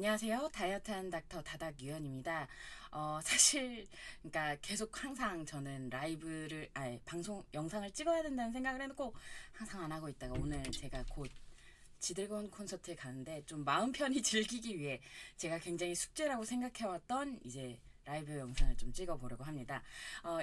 안녕하세요. 다이어트하는 닥터 다닥유연입니다. 사실, 그러니까 계속 항상 저는 방송, 영상을 찍어야 된다는 생각을 해놓고 항상 안 하고 있다가 오늘 제가 곧 지들건 콘서트에 가는데 좀 마음 편히 즐기기 위해 제가 굉장히 숙제라고 생각해왔던 이제 라이브 영상을 좀 찍어보려고 합니다.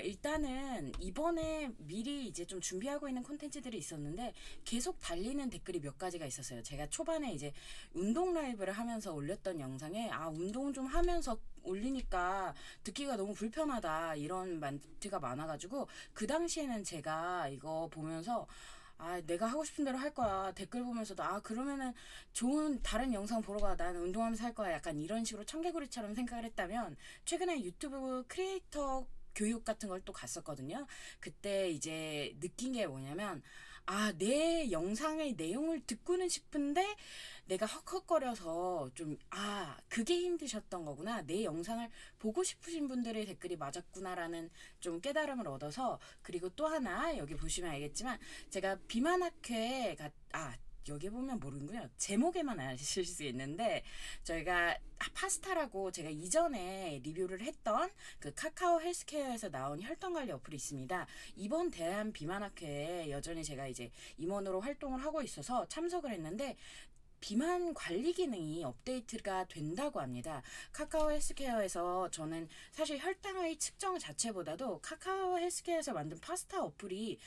일단은 이번에 미리 이제 좀 준비하고 있는 콘텐츠들이 있었는데 계속 달리는 댓글이 몇 가지가 있었어요. 제가 초반에 이제 운동 라이브를 하면서 올렸던 영상에 운동 좀 하면서 올리니까 듣기가 너무 불편하다 이런 멘트가 많아가지고 그 당시에는 제가 이거 보면서 내가 하고 싶은 대로 할 거야. 댓글 보면서도, 그러면은 좋은 다른 영상 보러 가. 나는 운동하면서 할 거야. 약간 이런 식으로 청개구리처럼 생각을 했다면, 최근에 유튜브 크리에이터 교육 같은 걸 또 갔었거든요. 그때 이제 느낀 게 뭐냐면, 내 영상의 내용을 듣고는 싶은데, 내가 헉헉거려서 좀, 그게 힘드셨던 거구나. 내 영상을 보고 싶으신 분들의 댓글이 맞았구나라는 좀 깨달음을 얻어서, 그리고 또 하나, 여기 보시면 알겠지만, 제가 비만학회 여기 보면 모르는군요. 제목에만 아실 수 있는데 저희가 파스타라고 제가 이전에 리뷰를 했던 그 카카오 헬스케어에서 나온 혈당관리 어플이 있습니다. 이번 대한 비만학회에 여전히 제가 이제 임원으로 활동을 하고 있어서 참석을 했는데 비만 관리 기능이 업데이트가 된다고 합니다. 카카오 헬스케어에서 저는 사실 혈당의 측정 자체보다도 카카오 헬스케어에서 만든 파스타 어플이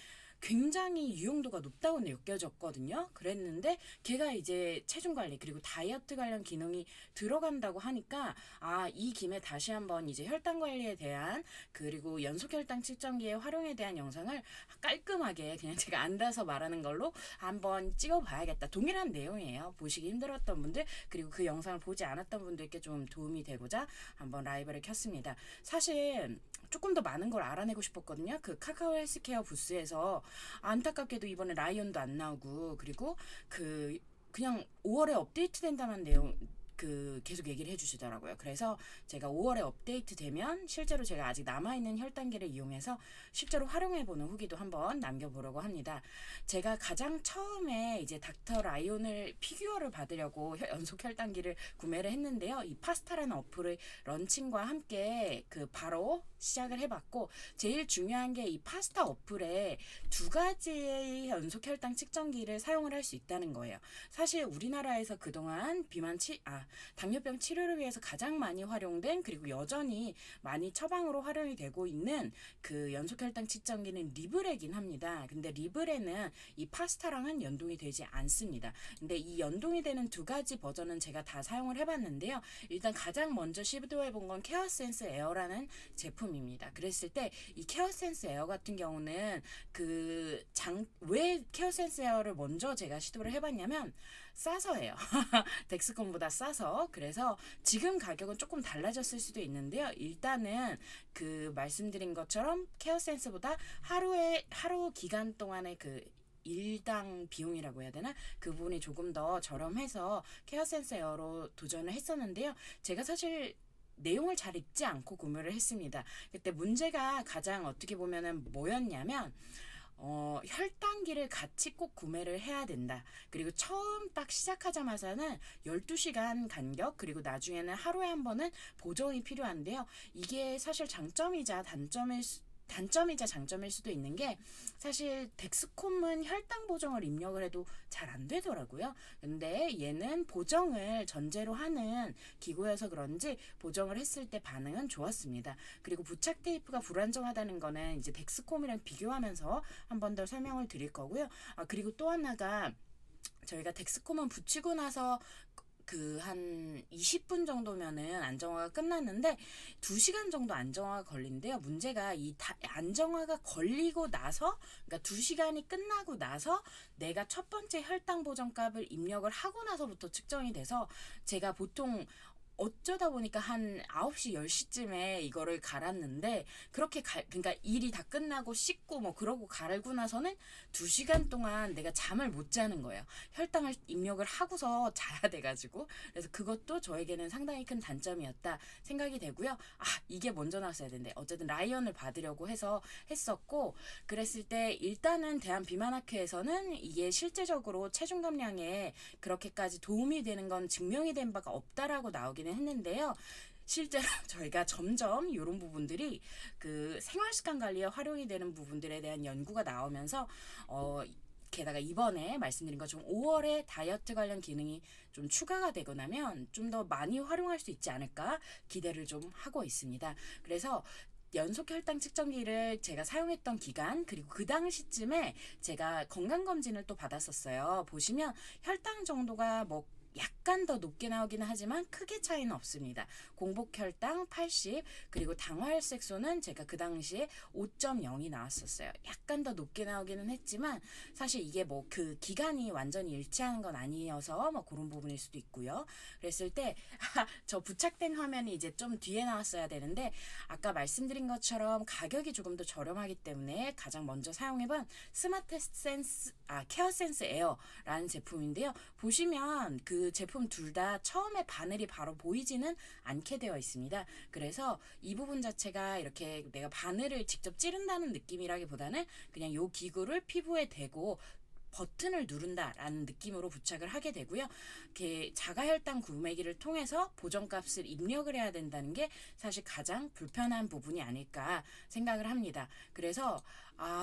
굉장히 유용도가 높다고 느껴졌거든요. 그랬는데 걔가 이제 체중 관리 그리고 다이어트 관련 기능이 들어간다고 하니까 이 김에 다시 한번 이제 혈당 관리에 대한 그리고 연속 혈당 측정기의 활용에 대한 영상을 깔끔하게 그냥 제가 앉아서 말하는 걸로 한번 찍어봐야겠다. 동일한 내용이에요. 보시기 힘들었던 분들 그리고 그 영상을 보지 않았던 분들께 좀 도움이 되고자 한번 라이브를 켰습니다. 사실 조금 더 많은 걸 알아내고 싶었거든요. 그 카카오 헬스케어 부스에서 안타깝게도 이번에 라이온도 안 나오고 그리고 그냥 5월에 업데이트 된다는 내용 계속 얘기를 해주시더라고요. 그래서 제가 5월에 업데이트 되면 실제로 제가 아직 남아있는 혈당계를 이용해서 실제로 활용해보는 후기도 한번 남겨보려고 합니다. 제가 가장 처음에 이제 닥터 라이온을 피규어를 받으려고 연속 혈당기를 구매를 했는데요. 이 파스타라는 어플의 런칭과 함께 바로 시작을 해봤고 제일 중요한 게 이 파스타 어플에 두 가지의 연속 혈당 측정기를 사용을 할 수 있다는 거예요. 사실 우리나라에서 그동안 당뇨병 치료를 위해서 가장 많이 활용된 그리고 여전히 많이 처방으로 활용이 되고 있는 그 연속 혈당 측정기는 리브레긴 합니다. 근데 리브레는 이 파스타랑은 연동이 되지 않습니다. 근데 이 연동이 되는 두 가지 버전은 제가 다 사용을 해봤는데요. 일단 가장 먼저 시도해본 건 케어센스 에어라는 제품입니다. 그랬을 때 이 케어센스 에어 같은 경우는 왜 케어센스 에어를 먼저 제가 시도를 해봤냐면 싸서예요. 덱스콘보다 싸서. 그래서 지금 가격은 조금 달라졌을 수도 있는데요. 일단은 말씀드린 것처럼 케어센스보다 하루 기간 동안의 일당 비용이라고 해야 되나? 그 부분이 조금 더 저렴해서 케어센스 에어로 도전을 했었는데요. 제가 사실 내용을 잘 읽지 않고 구매를 했습니다. 그때 문제가 가장 어떻게 보면은 뭐였냐면 혈당기를 같이 꼭 구매를 해야 된다. 그리고 처음 딱 시작하자마자는 12시간 간격, 그리고 나중에는 하루에 한 번은 보정이 필요한데요. 이게 사실 단점이자 장점일 수도 있는 게 사실 덱스콤은 혈당 보정을 입력을 해도 잘 안 되더라고요. 근데 얘는 보정을 전제로 하는 기구여서 그런지 보정을 했을 때 반응은 좋았습니다. 그리고 부착 테이프가 불안정하다는 거는 이제 덱스콤이랑 비교하면서 한 번 더 설명을 드릴 거고요. 그리고 또 하나가 저희가 덱스콤은 붙이고 나서 한 20분 정도면은 안정화가 끝났는데 2시간 정도 안정화가 걸린대요. 문제가 안정화가 걸리고 나서 그러니까 2시간이 끝나고 나서 내가 첫 번째 혈당 보정값을 입력을 하고 나서부터 측정이 돼서 제가 보통 어쩌다 보니까 한 9시, 10시쯤에 이거를 갈았는데, 그러니까 일이 다 끝나고 씻고 뭐 그러고 갈고 나서는 2시간 동안 내가 잠을 못 자는 거예요. 혈당을 입력을 하고서 자야 돼가지고. 그래서 그것도 저에게는 상당히 큰 단점이었다 생각이 되고요. 이게 먼저 나왔어야 되는데, 어쨌든 라이언을 받으려고 해서 했었고, 그랬을 때 일단은 대한비만학회에서는 이게 실제적으로 체중 감량에 그렇게까지 도움이 되는 건 증명이 된 바가 없다라고 나오기는 했는데요. 실제로 저희가 점점 이런 부분들이 그 생활습관 관리에 활용이 되는 부분들에 대한 연구가 나오면서 게다가 이번에 말씀드린 것처럼 5월에 다이어트 관련 기능이 좀 추가가 되고 나면 좀 더 많이 활용할 수 있지 않을까 기대를 좀 하고 있습니다. 그래서 연속 혈당 측정기를 제가 사용했던 기간, 그리고 그 당시쯤에 제가 건강검진을 또 받았었어요. 보시면 혈당 정도가 뭐 약간 더 높게 나오기는 하지만 크게 차이는 없습니다. 공복 혈당 80, 그리고 당화혈색소는 제가 그 당시에 5.0이 나왔었어요. 약간 더 높게 나오기는 했지만 사실 이게 뭐 그 기간이 완전히 일치하는 건 아니어서 뭐 그런 부분일 수도 있고요. 그랬을 때 저 부착된 화면이 이제 좀 뒤에 나왔어야 되는데, 아까 말씀드린 것처럼 가격이 조금 더 저렴하기 때문에 가장 먼저 사용해본 케어센스 에어라는 제품인데요. 보시면 그 제품 둘 다 처음에 바늘이 바로 보이지는 않게 되어 있습니다. 그래서 이 부분 자체가 이렇게 내가 바늘을 직접 찌른다는 느낌이라기보다는 그냥 요 기구를 피부에 대고 버튼을 누른다라는 느낌으로 부착을 하게 되고요. 이렇게 자가혈당 구매기를 통해서 보정값을 입력을 해야 된다는 게 사실 가장 불편한 부분이 아닐까 생각을 합니다. 그래서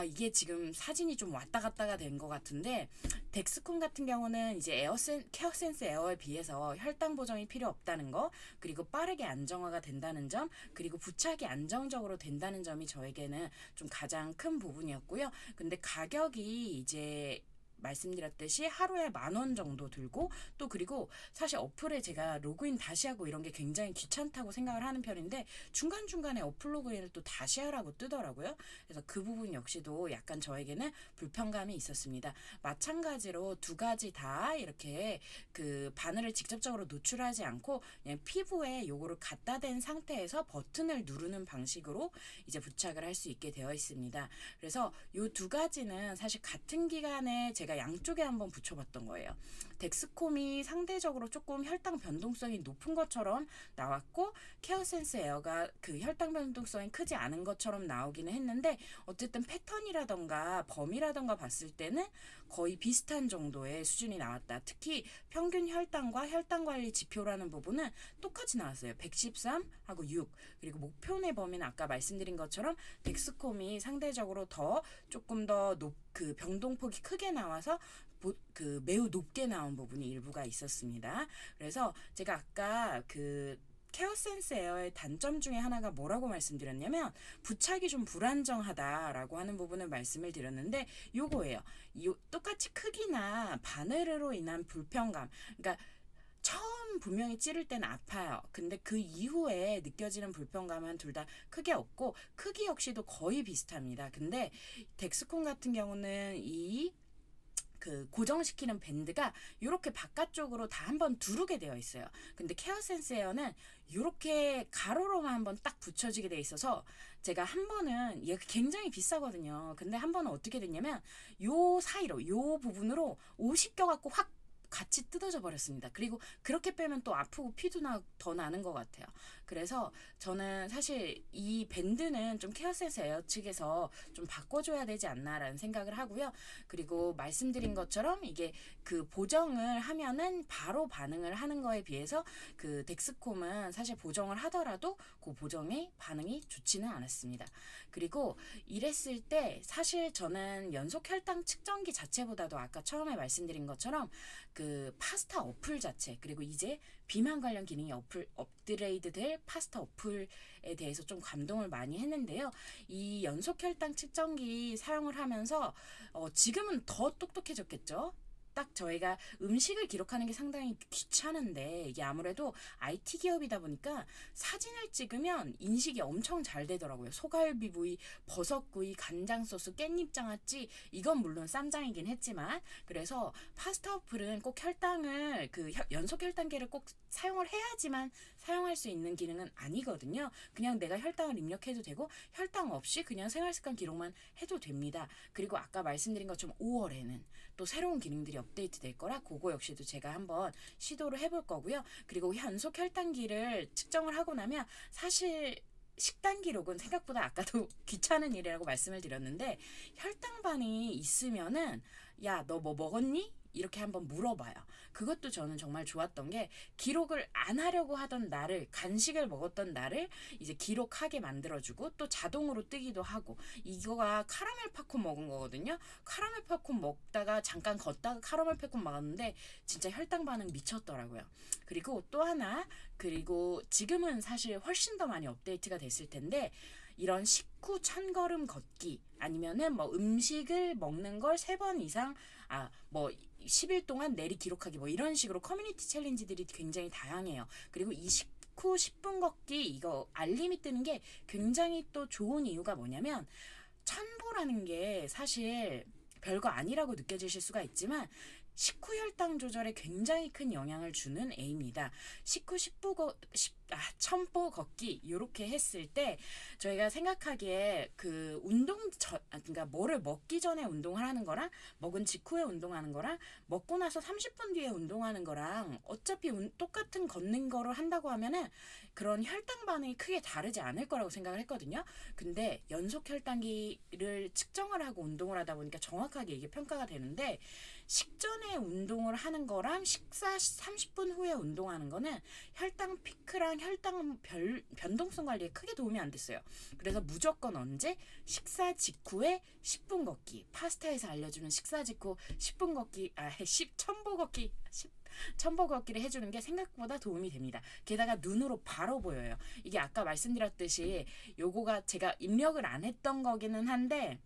이게 지금 사진이 좀 왔다 갔다가 된 것 같은데, 덱스콘 같은 경우는 이제 케어센스 에어에 비해서 혈당 보정이 필요 없다는 거, 그리고 빠르게 안정화가 된다는 점, 그리고 부착이 안정적으로 된다는 점이 저에게는 좀 가장 큰 부분이었고요. 근데 가격이 이제 말씀드렸듯이 하루에 10,000원 정도 들고, 또 그리고 사실 어플에 제가 로그인 다시 하고 이런 게 굉장히 귀찮다고 생각을 하는 편인데, 중간중간에 어플 로그인을 또 다시 하라고 뜨더라고요. 그래서 그 부분 역시도 약간 저에게는 불편감이 있었습니다. 마찬가지로 두 가지 다 이렇게 그 바늘을 직접적으로 노출하지 않고 그냥 피부에 요거를 갖다 댄 상태에서 버튼을 누르는 방식으로 이제 부착을 할 수 있게 되어 있습니다. 그래서 요 두 가지는 사실 같은 기간에 제가 양쪽에 한번 붙여봤던 거예요. 덱스콤이 상대적으로 조금 혈당 변동성이 높은 것처럼 나왔고, 케어센스 에어가 그 혈당 변동성이 크지 않은 것처럼 나오기는 했는데, 어쨌든 패턴이라던가 범위라던가 봤을 때는 거의 비슷한 정도의 수준이 나왔다. 특히 평균 혈당과 혈당 관리 지표라는 부분은 똑같이 나왔어요. 113하고 6. 그리고 목표 내 범위는 아까 말씀드린 것처럼 덱스콤이 상대적으로 더 조금 더 그 변동폭이 크게 나와서 그 매우 높게 나온 부분이 일부가 있었습니다. 그래서 제가 아까 그 케어센스 에어의 단점 중에 하나가 뭐라고 말씀드렸냐면, 부착이 좀 불안정하다라고 하는 부분을 말씀을 드렸는데, 요거예요. 똑같이 크기나 바늘으로 인한 불편감, 그러니까 처음 분명히 찌를 때는 아파요. 근데 그 이후에 느껴지는 불편감은 둘 다 크게 없고, 크기 역시도 거의 비슷합니다. 근데 덱스콘 같은 경우는 그 고정시키는 밴드가 이렇게 바깥쪽으로 다 한번 두르게 되어 있어요. 근데 케어센스 에어는 이렇게 가로로만 한번 딱 붙여지게 되어 있어서, 제가 한 번은 얘가 굉장히 비싸거든요. 근데 한 번은 어떻게 됐냐면 요 사이로 요 부분으로 옷이 껴갖고 확 같이 뜯어져 버렸습니다. 그리고 그렇게 빼면 또 아프고 피도 더 나는 것 같아요. 그래서 저는 사실 이 밴드는 좀 케어센스 에어 측에서 좀 바꿔줘야 되지 않나라는 생각을 하고요. 그리고 말씀드린 것처럼 이게 그 보정을 하면은 바로 반응을 하는 거에 비해서 그 덱스콤은 사실 보정을 하더라도 그 보정의 반응이 좋지는 않았습니다. 그리고 이랬을 때 사실 저는 연속 혈당 측정기 자체보다도 아까 처음에 말씀드린 것처럼 그 파스타 어플 자체, 그리고 이제 비만 관련 기능이 업그레이드 될 파스타 어플에 대해서 좀 감동을 많이 했는데요. 이 연속 혈당 측정기 사용을 하면서 지금은 더 똑똑해졌겠죠? 딱 저희가 음식을 기록하는 게 상당히 귀찮은데 이게 아무래도 IT 기업이다 보니까 사진을 찍으면 인식이 엄청 잘 되더라고요. 소갈비 부위, 버섯구이, 간장 소스, 깻잎 장아찌 이건 물론 쌈장이긴 했지만 그래서 파스타 어플은 꼭 혈당을 연속 혈당계를 꼭 사용을 해야지만 사용할 수 있는 기능은 아니거든요. 그냥 내가 혈당을 입력해도 되고 혈당 없이 그냥 생활습관 기록만 해도 됩니다. 그리고 아까 말씀드린 것처럼 5월에는 또 새로운 기능들이 업데이트 될 거라 그거 역시도 제가 한번 시도를 해볼 거고요. 그리고 연속 혈당기를 측정을 하고 나면 사실 식단 기록은 생각보다 아까도 귀찮은 일이라고 말씀을 드렸는데 혈당 반응이 있으면은 야, 너 뭐 먹었니? 이렇게 한번 물어봐요. 그것도 저는 정말 좋았던 게 기록을 안 하려고 하던 날을 간식을 먹었던 날을 이제 기록하게 만들어주고 또 자동으로 뜨기도 하고 이거가 카라멜 팝콘 먹은 거거든요. 카라멜 팝콘 먹다가 잠깐 걷다가 카라멜 팝콘 먹었는데 진짜 혈당 반응 미쳤더라고요. 그리고 또 하나 그리고 지금은 사실 훨씬 더 많이 업데이트가 됐을 텐데 이런 식후 1000걸음 걷기 아니면은 뭐 음식을 먹는 걸 3번 이상 뭐 10일 동안 내리 기록하기 뭐 이런 식으로 커뮤니티 챌린지들이 굉장히 다양해요. 그리고 이 식후 10분 걷기 이거 알림이 뜨는 게 굉장히 또 좋은 이유가 뭐냐면 천보라는 게 사실 별거 아니라고 느껴지실 수가 있지만 식후 혈당 조절에 굉장히 큰 영향을 주는 A입니다. 식후 10보 걷기 이렇게 했을 때 저희가 생각하기에 그 그러니까 뭐를 먹기 전에 운동을 하는 거랑 먹은 직후에 운동하는 거랑 먹고 나서 30분 뒤에 운동하는 거랑 어차피 똑같은 걷는 거를 한다고 하면은 그런 혈당 반응이 크게 다르지 않을 거라고 생각을 했거든요. 근데 연속 혈당기를 측정을 하고 운동을 하다 보니까 정확하게 이게 평가가 되는데 식전에 운동을 하는 거랑 식사 30분 후에 운동하는 거는 혈당 피크랑 혈당 변동성 관리에 크게 도움이 안 됐어요. 그래서 무조건 언제? 식사 직후에 10분 걷기. 파스타에서 알려주는 식사 직후 10분 걷기, 1000보 걷기, 1000보 걷기를 해주는 게 생각보다 도움이 됩니다. 게다가 눈으로 바로 보여요. 이게 아까 말씀드렸듯이 요거가 제가 입력을 안 했던 거기는 한데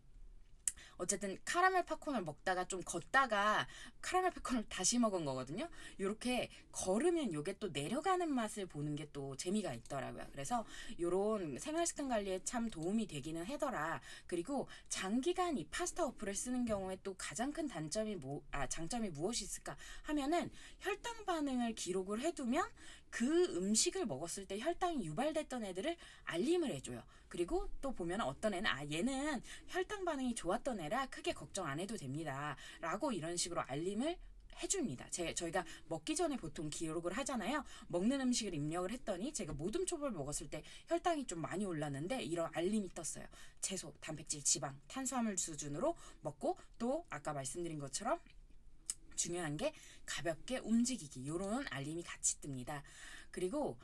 어쨌든 카라멜 팝콘을 먹다가 좀 걷다가 카라멜 팝콘을 다시 먹은 거거든요. 이렇게 걸으면 요게 또 내려가는 맛을 보는 게 또 재미가 있더라고요. 그래서 요런 생활습관 관리에 참 도움이 되기는 하더라. 그리고 장기간 이 파스타 어플을 쓰는 경우에 또 가장 큰 장점이 무엇이 있을까 하면은 혈당 반응을 기록을 해두면 그 음식을 먹었을 때 혈당이 유발됐던 애들을 알림을 해줘요. 그리고 또 보면 어떤 애는 얘는 혈당 반응이 좋았던 애라 크게 걱정 안 해도 됩니다. 라고 이런 식으로 알림을 해줍니다. 저희가 먹기 전에 보통 기록을 하잖아요. 먹는 음식을 입력을 했더니 제가 모둠초밥을 먹었을 때 혈당이 좀 많이 올랐는데 이런 알림이 떴어요. 채소, 단백질, 지방, 탄수화물 수준으로 먹고 또 아까 말씀드린 것처럼 중요한 게 가볍게 움직이기 이런 알림이 같이 뜹니다. 그리고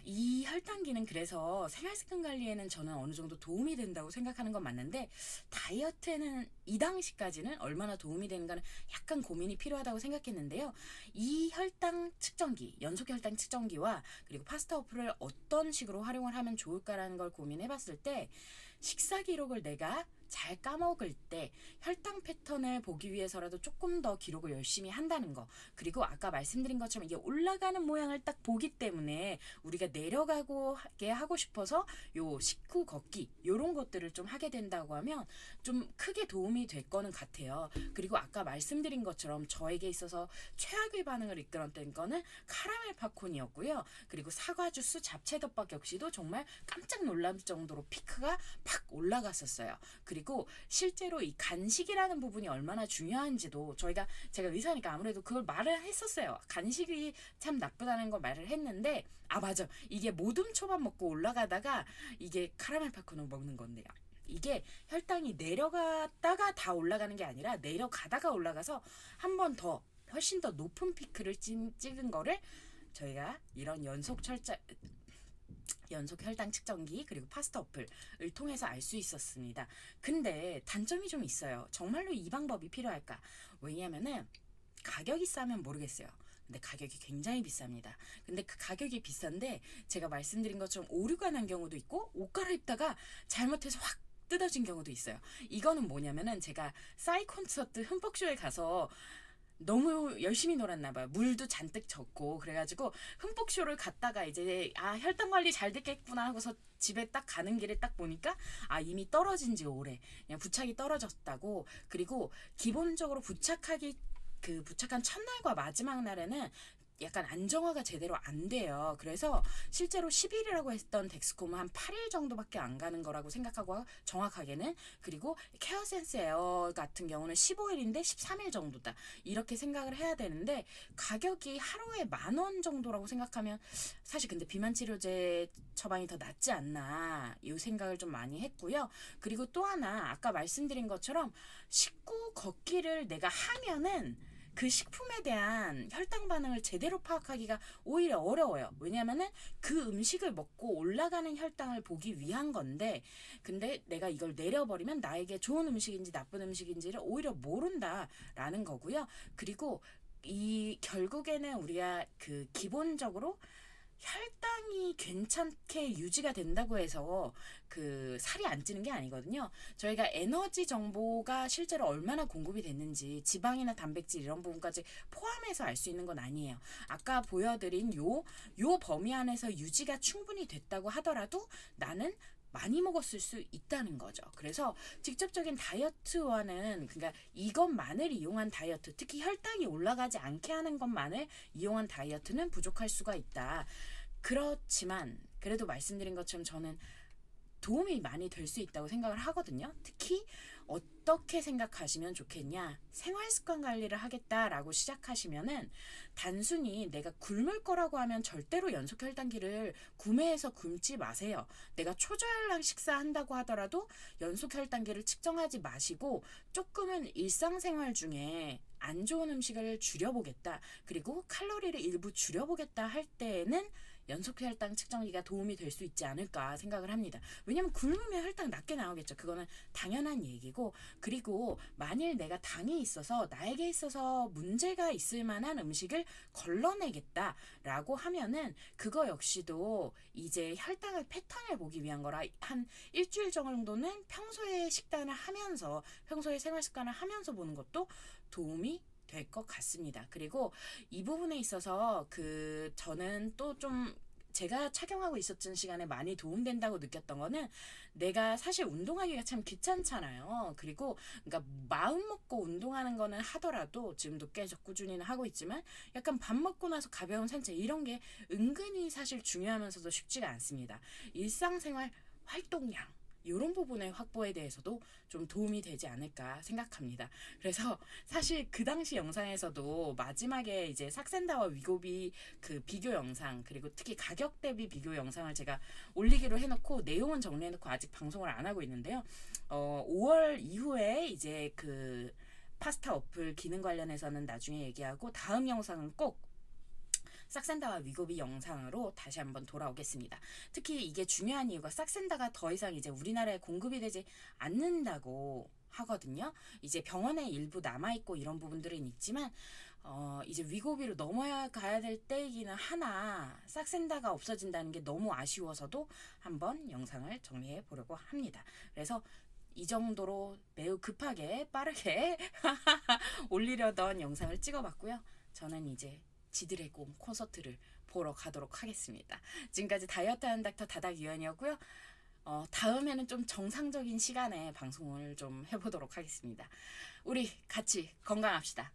이 혈당기는 그래서 생활습관 관리에는 저는 어느 정도 도움이 된다고 생각하는 건 맞는데 다이어트에는 이 당시까지는 얼마나 도움이 되는가는 약간 고민이 필요하다고 생각했는데요. 이 혈당 측정기, 연속 혈당 측정기와 그리고 파스타 어플을 어떤 식으로 활용을 하면 좋을까라는 걸 고민해봤을 때 식사 기록을 내가 잘 까먹을 때 혈당 패턴을 보기 위해서라도 조금 더 기록을 열심히 한다는 거. 그리고 아까 말씀드린 것처럼 이게 올라가는 모양을 딱 보기 때문에 우리가 내려가게 하고 싶어서 요 식후 걷기 요런 것들을 좀 하게 된다고 하면 좀 크게 도움이 될 거는 같아요. 그리고 아까 말씀드린 것처럼 저에게 있어서 최악의 반응을 이끌었던 거는 카라멜 팝콘이었고요. 그리고 사과 주스, 잡채덮밥 역시도 정말 깜짝 놀랄 정도로 피크가 팍 올라갔었어요. 그리고 실제로 이 간식이라는 부분이 얼마나 중요한지도 제가 의사니까 아무래도 그걸 말을 했었어요. 간식이 참 나쁘다는 걸 말을 했는데 맞아. 이게 모둠 초밥 먹고 올라가다가 이게 카라멜 팝콘을 먹는 건데요. 이게 혈당이 내려갔다가 다 올라가는 게 아니라 내려가다가 올라가서 한 번 더 훨씬 더 높은 피크를 찍은 거를 저희가 이런 연속 혈당 측정기 그리고 파스타 어플을 통해서 알 수 있었습니다. 근데 단점이 좀 있어요. 정말로 이 방법이 필요할까? 왜냐면은 가격이 싸면 모르겠어요. 근데 가격이 굉장히 비쌉니다. 근데 그 가격이 비싼데 제가 말씀드린 것처럼 오류가 난 경우도 있고 옷 갈아입다가 잘못해서 확 뜯어진 경우도 있어요. 이거는 뭐냐면은 제가 싸이 콘서트 흠뻑쇼에 가서 너무 열심히 놀았나 봐요. 물도 잔뜩 젖고 그래가지고 흠뻑쇼를 갔다가 이제 혈당 관리 잘 됐겠구나 하고서 집에 딱 가는 길에 딱 보니까 이미 떨어진 지 오래. 그냥 부착이 떨어졌다고. 그리고 기본적으로 부착한 첫날과 마지막 날에는 약간 안정화가 제대로 안 돼요. 그래서 실제로 10일이라고 했던 덱스콤은 한 8일 정도밖에 안 가는 거라고 생각하고, 정확하게는. 그리고 케어센스 에어 같은 경우는 15일인데 13일 정도다, 이렇게 생각을 해야 되는데, 가격이 하루에 10,000원 정도라고 생각하면 사실 근데 비만 치료제 처방이 더 낫지 않나, 이 생각을 좀 많이 했고요. 그리고 또 하나, 아까 말씀드린 것처럼 식구 걷기를 내가 하면은 그 식품에 대한 혈당 반응을 제대로 파악하기가 오히려 어려워요. 왜냐면은 그 음식을 먹고 올라가는 혈당을 보기 위한 건데, 근데 내가 이걸 내려버리면 나에게 좋은 음식인지 나쁜 음식인지를 오히려 모른다라는 거고요. 그리고 이 결국에는 우리가 그 기본적으로 혈당이 괜찮게 유지가 된다고 해서 그 살이 안 찌는 게 아니거든요. 저희가 에너지 정보가 실제로 얼마나 공급이 됐는지, 지방이나 단백질 이런 부분까지 포함해서 알 수 있는 건 아니에요. 아까 보여드린 요 범위 안에서 유지가 충분히 됐다고 하더라도 나는 많이 먹었을 수 있다는 거죠. 그래서 직접적인 다이어트와는, 그러니까 이것만을 이용한 다이어트, 특히 혈당이 올라가지 않게 하는 것만을 이용한 다이어트는 부족할 수가 있다. 그렇지만 그래도 말씀드린 것처럼 저는 도움이 많이 될 수 있다고 생각을 하거든요. 특히 어떻게 생각하시면 좋겠냐, 생활습관 관리를 하겠다라고 시작하시면은 단순히 내가 굶을 거라고 하면 절대로 연속 혈당기를 구매해서 굶지 마세요. 내가 초저혈당 식사한다고 하더라도 연속 혈당기를 측정하지 마시고, 조금은 일상생활 중에 안 좋은 음식을 줄여보겠다, 그리고 칼로리를 일부 줄여보겠다 할 때에는 연속 혈당 측정기가 도움이 될 수 있지 않을까 생각을 합니다. 왜냐면 굶으면 혈당 낮게 나오겠죠. 그거는 당연한 얘기고, 그리고 만일 내가 당이 있어서 나에게 있어서 문제가 있을 만한 음식을 걸러내겠다라고 하면은 그거 역시도 이제 혈당의 패턴을 보기 위한 거라, 한 일주일 정도는 평소에 평소에 생활 습관을 하면서 보는 것도 도움이 될 것 같습니다. 그리고 이 부분에 있어서 저는 또 좀 제가 착용하고 있었던 시간에 많이 도움된다고 느꼈던 거는, 내가 사실 운동하기가 참 귀찮잖아요. 그리고 그러니까 마음 먹고 운동하는 거는 하더라도 지금도 계속 꾸준히는 하고 있지만, 약간 밥 먹고 나서 가벼운 산책 이런 게 은근히 사실 중요하면서도 쉽지가 않습니다. 일상생활 활동량 이런 부분의 확보에 대해서도 좀 도움이 되지 않을까 생각합니다. 그래서 사실 그 당시 영상에서도 마지막에 이제 삭센다와 위고비 그 비교 영상, 그리고 특히 가격 대비 비교 영상을 제가 올리기로 해놓고 내용은 정리해놓고 아직 방송을 안 하고 있는데요. 5월 이후에 이제 그 파스타 어플 기능 관련해서는 나중에 얘기하고, 다음 영상은 꼭 싹센다와 위고비 영상으로 다시 한번 돌아오겠습니다. 특히 이게 중요한 이유가, 싹센다가 더 이상 이제 우리나라에 공급이 되지 않는다고 하거든요. 이제 병원에 일부 남아있고 이런 부분들은 있지만, 이제 위고비로 넘어가야 될 때이기는 하나, 싹센다가 없어진다는 게 너무 아쉬워서도 한번 영상을 정리해 보려고 합니다. 그래서 이 정도로 매우 급하게 빠르게 올리려던 영상을 찍어봤고요. 저는 이제 지드래곤 콘서트를 보러 가도록 하겠습니다. 지금까지 다이어트하는 닥터 다닥유연이었고요. 다음에는 좀 정상적인 시간에 방송을 좀 해보도록 하겠습니다. 우리 같이 건강합시다.